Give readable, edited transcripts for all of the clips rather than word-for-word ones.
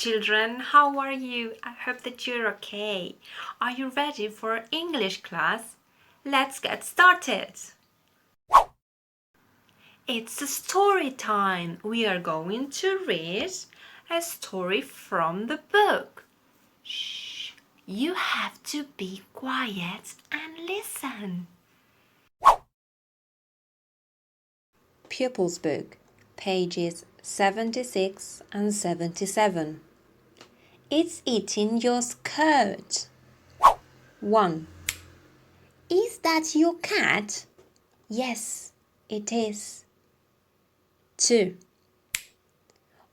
children, how are you? I hope that you're okay. Are you ready for English class? Let's get started. It's a story time. We are going to read a story from the book. Shh, you have to be quiet and listen. Pupils Book, pages 76 and 77. It's eating your skirt. 1. Is that your cat? Yes, it is. 2.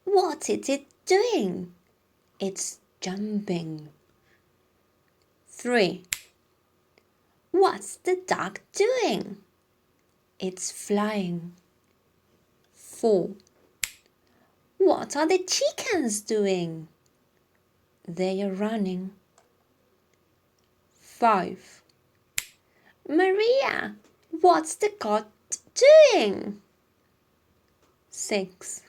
What is it doing? It's jumping. 3. What's the duck doing? It's flying. 4. What are the chickens doing? They are running. 5. Maria, what's the cat doing? 6.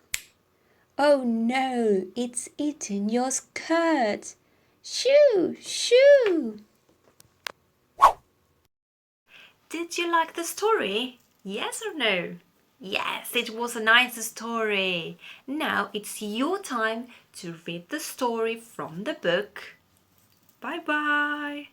Oh no, it's eating your skirt. Shoo, shoo. Did you like the story? Yes or no? Yes, it was a nice story. Now it's your time to read the story from the book. Bye bye.